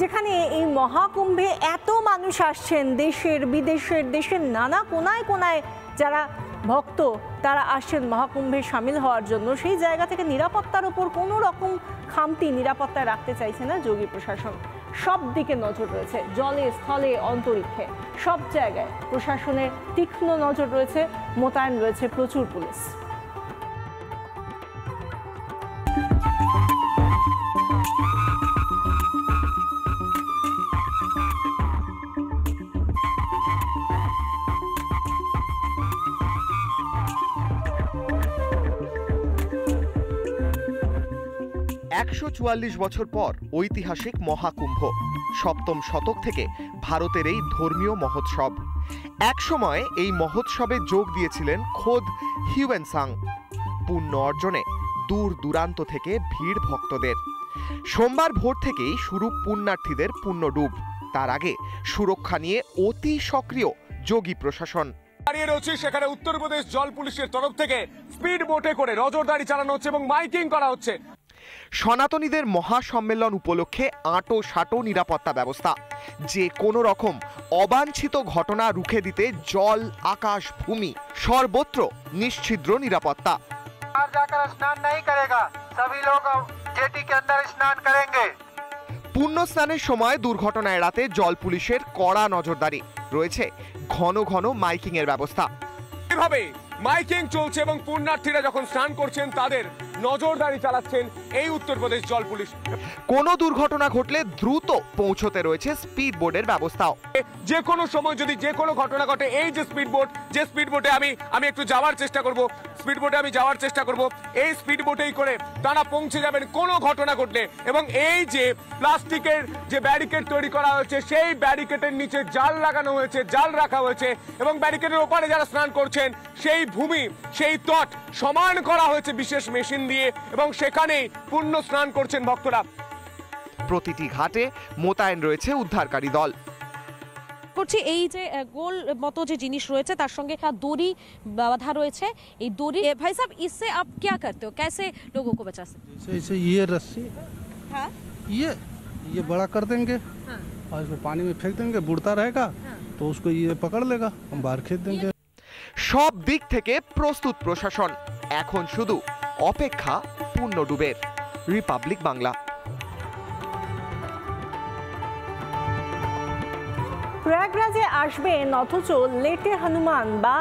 যেখানে এই মহাকুম্ভে এত মানুষ আসছেন, দেশের দেশের নানা কোনায় কোনায় যারা ভক্ত তারা আসছেন মহাকুম্ভে সামিল হওয়ার জন্য, সেই জায়গা থেকে নিরাপত্তার উপর কোনো রকম খামতি নিরাপত্তায় রাখতে চাইছে না যোগী প্রশাসন। সব দিকে নজর রয়েছে, জলে স্থলে অন্তরিক্ষে সব জায়গায় প্রশাসনের তীক্ষ্ণ নজর রয়েছে, মোতায়েন রয়েছে প্রচুর পুলিশ। বছর পর ঐতিহাসিক মহাকুম্ভ, সপ্তম শতক থেকে ভারতের এই ধর্মীয় মহোৎসব। একসময় এই মহোৎসবে যোগ দিয়েছিলেন খোদ হিউয়েনসাং। পুণ্য অর্জনে দূর দূরান্ত থেকে ভিড় ভক্তদের। সোমবার ভোর থেকেই শুরু পুণ্যার্থীদের পুণ্যডুব। তার আগে সুরক্ষা নিয়ে অতি সক্রিয় যোগী প্রশাসন। দাঁড়িয়ে রয়েছে সেখানে উত্তরপ্রদেশ জল পুলিশের তরফ থেকে স্পিড বোটে করে নজরদারি চালানো হচ্ছে এবং মাইকিং করা হচ্ছে। সনাতনীদের মহাসম্মেলন উপলক্ষে আঁটো সাঁটো নিরাপত্তা ব্যবস্থা। যে কোনো রকম অবাঞ্ছিত ঘটনা রুখে দিতে জল, আকাশ, ভূমি সর্বত্র নিশ্ছিদ্র নিরাপত্তা। পুণ্য স্নানের সময় দুর্ঘটনা এড়াতে জল পুলিশের কড়া নজরদারি রয়েছে, ঘন ঘন মাইকিং এর ব্যবস্থা। এভাবে মাইকিং চলছে এবং পুণ্যার্থীরা যখন স্নান করছেন তাদের নজরদারি চালাচ্ছেন এই উত্তরপ্রদেশ জল পুলিশ। কোনো দুর্ঘটনা ঘটলে দ্রুত পৌঁছতে রয়েছে স্পিড বোটের ব্যবস্থাও। যে কোনো সময় যদি যে কোনো ঘটনা ঘটে, এই যে স্পিড বোটে আমি একটু যাওয়ার চেষ্টা করব, এই স্পিড বোটেই করে তারা পৌঁছে যাবেন কোনো ঘটনা ঘটলে। এবং এই যে প্লাস্টিকের যে ব্যারিকেড তৈরি করা হয়েছে, সেই ব্যারিকেডের নিচে জাল লাগানো হয়েছে, জাল রাখা হয়েছে এবং ব্যারিকেডের ওপারে যারা স্নান করছেন সেই ভূমি, সেই তট সমান করা হয়েছে বিশেষ মেশিন দিয়ে এবং সেখানেই পুণ্য স্নান করছেন ভক্তরা। প্রতিটি ঘাটে মোতায়েন রয়েছে উদ্ধারকারী দল। করছি এই যে গোল মতো যে জিনিস রয়েছে তার সঙ্গে একটা দড়ি বাঁধা রয়েছে। এই দড়ি ভাই সাহেব इससे आप क्या करते हो, कैसे लोगों को बचा सकते हो? जैसे ये रस्सी, हाँ, ये बड़ा कर देंगे, हाँ, और इसको पानी में फेंक देंगे, बुड़ता रहेगा, हाँ, तो उसको ये पकड़ लेगा, हम बाहर खेद देंगे। সব দিক থেকে প্রস্তুত প্রশাসন, এখন শুধু অপেক্ষা পুণ্যডুবের। রিপাবলিক বাংলা। প্রয়াগরাজে আসবেন অথচ লেটে হনুমান বা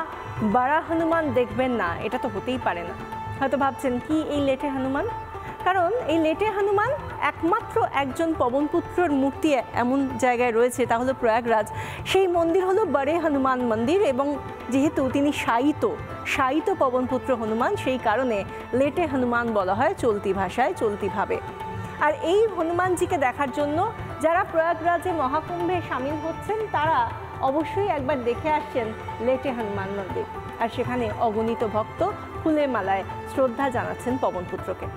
বড়া হনুমান দেখবেন না, এটা তো হতেই পারে না। হয়তো ভাবছেন কি এই লেটে হনুমান? কারণ এই লেটে হনুমান একমাত্র একজন পবনপুত্রর মূর্তি এমন জায়গায় রয়েছে, তা হলো প্রয়াগরাজ। সেই মন্দির হলো বড়ে হনুমান মন্দির এবং যেহেতু তিনি শায়িত পবনপুত্র হনুমান, সেই কারণে লেটে হনুমান বলা হয় চলতি ভাষায়, চলতিভাবে। আর এই হনুমানজিকে দেখার জন্য যারা প্রয়াগরাজে মহাকুম্ভে সামিল হচ্ছেন তারা অবশ্যই একবার দেখে আসছেন লেটে হনুমান মন্দির। আর সেখানে অগণিত ভক্ত ফুলের মালায় শ্রদ্ধা জানাচ্ছেন পবনপুত্রকে।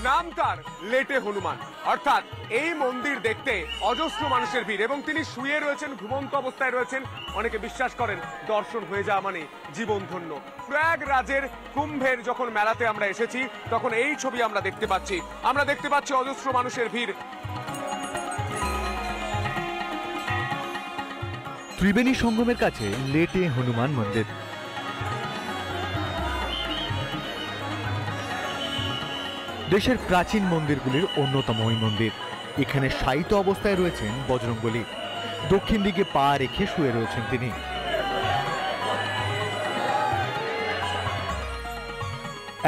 নাম তার লেটে হনুমান, অর্থাৎ এই মন্দির দেখতে অজস্র মানুষের ভিড় এবং তিনি শুয়ে রয়েছেন, ঘুমন্ত অবস্থায় রয়েছেন। অনেকে বিশ্বাস করেন দর্শন হয়ে যাওয়া মানে জীবন ধন্য। প্রয়াগরাজের কুম্ভের যখন মেলাতে আমরা এসেছি তখন এই ছবি আমরা দেখতে পাচ্ছি অজস্র মানুষের ভিড়। ত্রিবেণী সঙ্গমের কাছে লেটে হনুমান মন্দির। দেশের প্রাচীন মন্দিরগুলির অন্যতম ওই মন্দির। এখানে শায়িত অবস্থায় রয়েছেন বজরংবলী। দক্ষিণ দিকে পা রেখে শুয়ে রয়েছেন তিনি।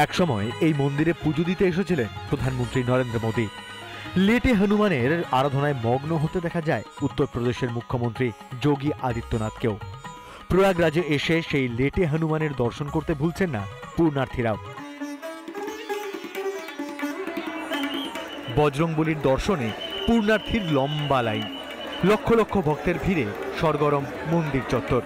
একসময় এই মন্দিরে পুজো দিতে এসেছিলেন প্রধানমন্ত্রী নরেন্দ্র মোদী। লেটে হনুমানের আরাধনায় মগ্ন হতে দেখা যায় উত্তরপ্রদেশের মুখ্যমন্ত্রী যোগী আদিত্যনাথকেও। প্রয়াগরাজে এসে সেই লেটে হনুমানের দর্শন করতে ভুলছেন না পুণ্যার্থীরাও। বজরংবলীর দর্শনে পুণ্যার্থীর লম্বা লাইন, লক্ষ লক্ষ ভক্তের ভিড়ে সরগরম মন্দির চত্বর।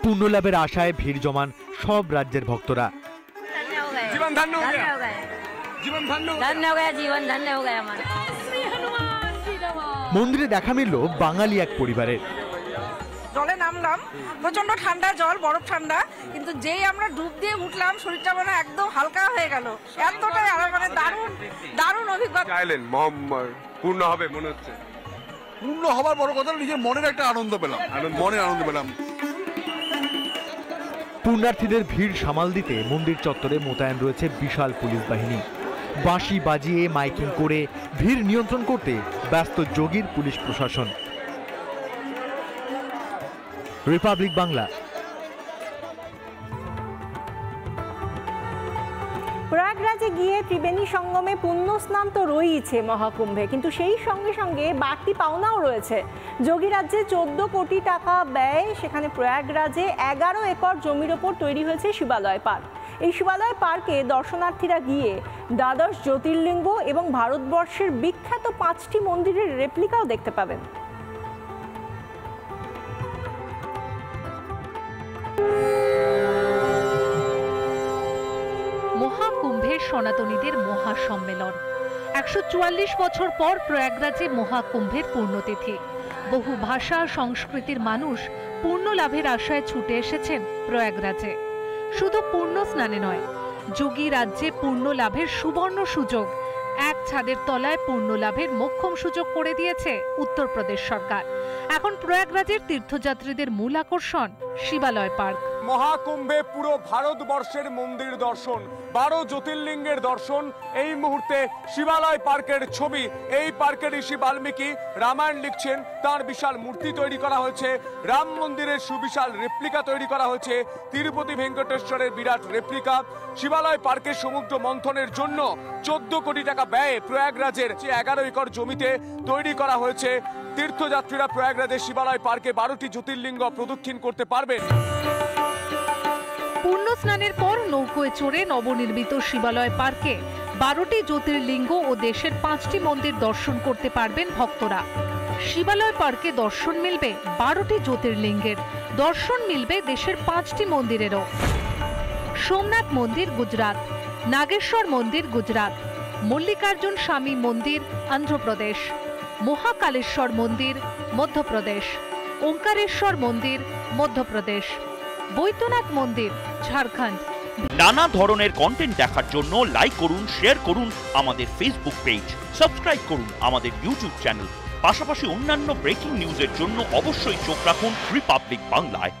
পুণ্যলাভের আশায় ভিড় জমান সব রাজ্যের ভক্তরা। জীবন धन्य हो गया, जीवन धन्य हो गया, जीवन धन्य हो गया हमारा। মন্দিরে দেখা মিলল বাঙালি এক পরিবারের। জলে নামলাম, প্রচন্ড ঠান্ডা জল, বরফ ঠান্ডা, কিন্তু যেই আমরা ডুব দিয়ে উঠলাম শরীরটা মানে একদম হালকা হয়ে গেল। এতটাই মানে দারুণ দারুণ অভিজ্ঞতা। চাইলেন পূর্ণ হবে মনে হচ্ছে? পূর্ণ হবার বড় কথা, নিজের মনের একটা আনন্দ পেলাম, মনের আনন্দ পেলাম। পুণ্যার্থীদের ভিড় সামাল দিতে মন্দির চত্বরে মোতায়েন রয়েছে বিশাল পুলিশ বাহিনী। বাঁশি বাজিয়ে মাইকিং করে ভিড় নিয়ন্ত্রণ করতে ব্যস্ত যোগীর পুলিশ প্রশাসন। রিপাবলিক বাংলা। প্রয়াগরাজে গিয়ে ত্রিবেণী সঙ্গমে পুণ্য স্নান তো রয়েছে মহাকুম্ভে, কিন্তু সেই সঙ্গে সঙ্গে বাড়তি পাওনাও রয়েছে। যোগীরাজ্যে 14 কোটি টাকা ব্যয়, সেখানে প্রয়াগরাজে 11 একর জমির ওপর তৈরি হয়েছে শিবালয় পার্ক। এই শিবালয় পার্কে দর্শনার্থীরা গিয়ে দ্বাদশ জ্যোতির্লিঙ্গ এবং ভারতবর্ষের বিখ্যাত 5টি মন্দিরের রেপ্লিকাও দেখতে পাবেন। মহাকুম্ভের সনাতনীদের মহাসম্মেলন। 144 বছর পর প্রয়াগরাজে মহাকুম্ভের পূর্ণতিথি। বহু ভাষা সংস্কৃতির মানুষ পূর্ণ লাভের আশায় ছুটে এসেছেন প্রয়াগরাজে। শুধু পূর্ণ স্নানে নয়, যোগী রাজ্যে পূর্ণ লাভের সুবর্ণ সুযোগ। এক ছাদের তলায় পূর্ণ লাভের মোক্ষম সুযোগ করে দিয়েছে উত্তরপ্রদেশ সরকার। এখন প্রয়াগরাজের তীর্থযাত্রীদের মূল আকর্ষণ শিবালয় পার্ক। মহাকুম্ভে পুরো ভারতবর্ষের মন্দির দর্শন, 12 জ্যোতির্লিঙ্গের দর্শন। এই মুহূর্তে শিবালয় পার্কের ছবি। এই পার্কে ঋষি বাল্মীকি রামায়ণ লিখছেন, তার বিশাল মূর্তি তৈরি করা হয়েছে। রাম মন্দিরের সুবিশাল রেপ্লিকা তৈরি করা হয়েছে। তিরুপতি ভেঙ্কটেশ্বরের বিরাট রেপ্লিকা। শিবালয় পার্কের সমুদ্র মন্থনের জন্য 14 কোটি টাকা ব্যয়ে প্রয়াগরাজের 11 একর জমিতে তৈরি করা হয়েছে। তীর্থযাত্রীরা প্রয়াগরাজের শিবালয় পার্কে 12টি জ্যোতির্লিঙ্গ প্রদক্ষিণ করতে পারবেন। পূর্ণ স্নানের পর নৌকোয় চড়ে নবনির্মিত শিবালয় পার্কে 12টি জ্যোতির্লিঙ্গ ও দেশের 5টি মন্দির দর্শন করতে পারবেন ভক্তরা। শিবালয় পার্কে দর্শন মিলবে 12টি জ্যোতির্লিঙ্গের, দর্শন মিলবে দেশের 5টি মন্দিরেরও। সোমনাথ মন্দির গুজরাট, নাগেশ্বর মন্দির গুজরাট, মল্লিকার্জুন স্বামী মন্দির অন্ধ্রপ্রদেশ, মহাকালেশ্বর মন্দির মধ্যপ্রদেশ, ওঙ্কারেশ্বর মন্দির মধ্যপ্রদেশ, বৈদ্যনাথ মন্দির ঝাড়খণ্ড। নানা ধরনের কন্টেন্ট দেখার জন্য লাইক করুন, শেয়ার করুন আমাদের ফেসবুক পেজ, সাবস্ক্রাইব করুন আমাদের ইউটিউব চ্যানেল। পাশাপাশি অন্যান্য ব্রেকিং নিউজের জন্য অবশ্যই চোখ রাখুন রিপাবলিক বাংলায়।